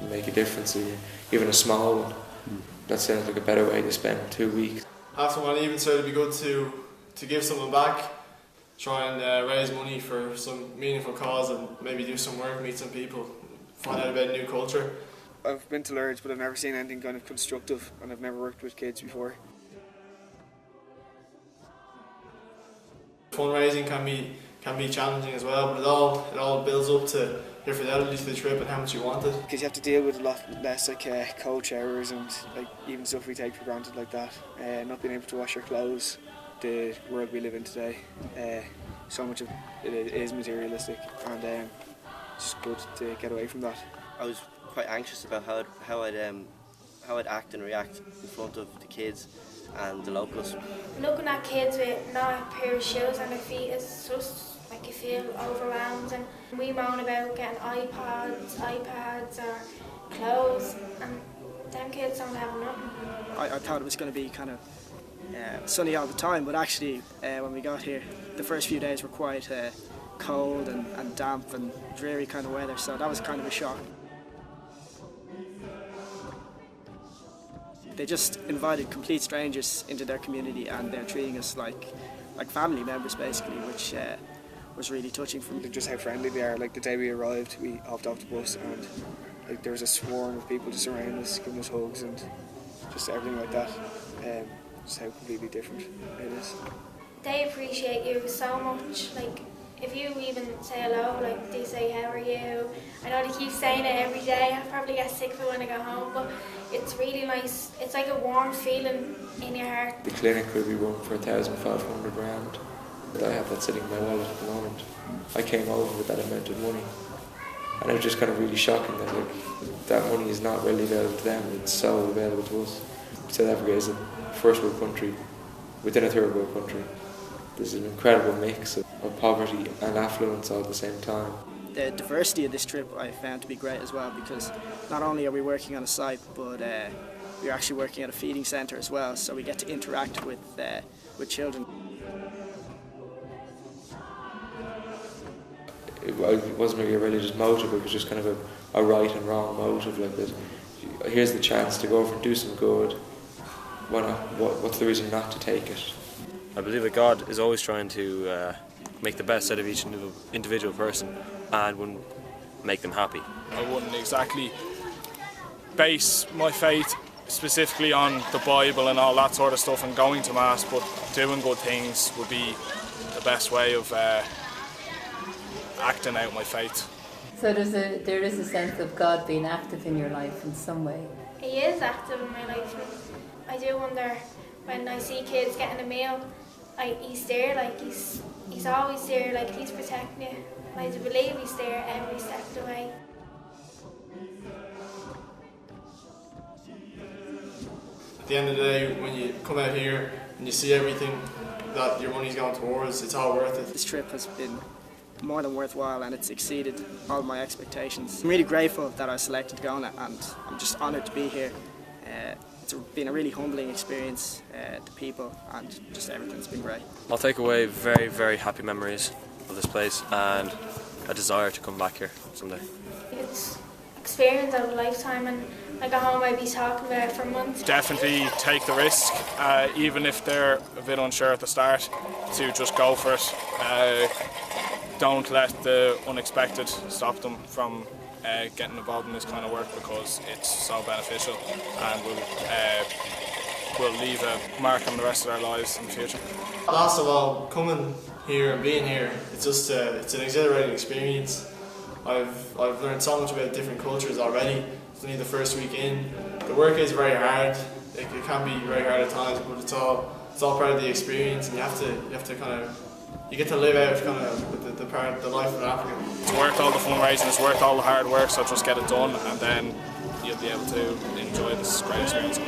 Make a difference, even a small one. That sounds like a better way to spend 2 weeks. After one even so it'd be good to give something back, try and raise money for some meaningful cause and maybe do some work, meet some people, find out about a new culture. I've been to Lourdes, but I've never seen anything kind of constructive, and I've never worked with kids before. Fundraising can be challenging as well, but it all builds up to your fidelity to the trip and how much you want it. Because you have to deal with a lot less coach errors and even stuff we take for granted like that. Not being able to wash your clothes, the world we live in today. So much of it is materialistic, and it's good to get away from that. I was quite anxious about how I'd act and react in front of the kids and the locals. Looking at kids with not a pair of shoes on their feet is just like you feel overwhelmed, and we moan about getting iPads or clothes, and them kids don't have nothing. I thought it was going to be kind of sunny all the time, but actually when we got here the first few days were quite cold and damp and dreary kind of weather, so that was kind of a shock. They just invited complete strangers into their community, and they're treating us like family members basically, which was really touching for me. Just how friendly they are. Like the day we arrived, we hopped off the bus and there was a swarm of people just around us, giving us hugs and just everything like that. Just how completely different it is. They appreciate you so much. Like if you even say hello, like they say how are you. I know they keep saying it every day. I probably get sick of it when I go home, but it's really nice. It's like a warm feeling in your heart. The clinic will be run for 1,500 rand. I have that sitting in my wallet at the moment. I came over with that amount of money, and it was just kind of really shocking that that money is not really available to them. It's so available to us. South Africa is a first world country within a third world country. There's an incredible mix of poverty and affluence all at the same time. The diversity of this trip I found to be great as well, because not only are we working on a site, but we're actually working at a feeding centre as well, so we get to interact with children. It wasn't really a religious motive, it was just kind of a right and wrong motive, like that. Here's the chance to go over and do some good. Why not? What's the reason not to take it? I believe that God is always trying to make the best out of each individual person and wouldn't make them happy. I wouldn't exactly base my faith specifically on the Bible and all that sort of stuff and going to Mass, but doing good things would be the best way of acting out my faith. So there is a sense of God being active in your life in some way. He is active in my life. I do wonder when I see kids getting a meal, he's there, like he's always there, like he's protecting you. I do believe he's there every step of the way. At the end of the day, when you come out here and you see everything that your money's going towards, it's all worth it. This trip has been more than worthwhile and it's exceeded all my expectations. I'm really grateful that I was selected to go on it, and I'm just honoured to be here. It's been a really humbling experience, the people and just everything's been great. I'll take away very, very happy memories of this place and a desire to come back here someday. It's experience of a lifetime, and like at home I'd be talking about it for months. Definitely take the risk, even if they're a bit unsure at the start, to just go for it. Don't let the unexpected stop them from getting involved in this kind of work, because it's so beneficial and will leave a mark on the rest of their lives in the future. Last of all, coming here and being here, it's an exhilarating experience. I've learned so much about different cultures already. It's only the first week in. The work is very hard. It can be very hard at times, but it's all part of the experience, and you have to kind of, you get to live out kind of the life of an African. It's worth all the fundraising, it's worth all the hard work, so just get it done and then you'll be able to enjoy this great experience.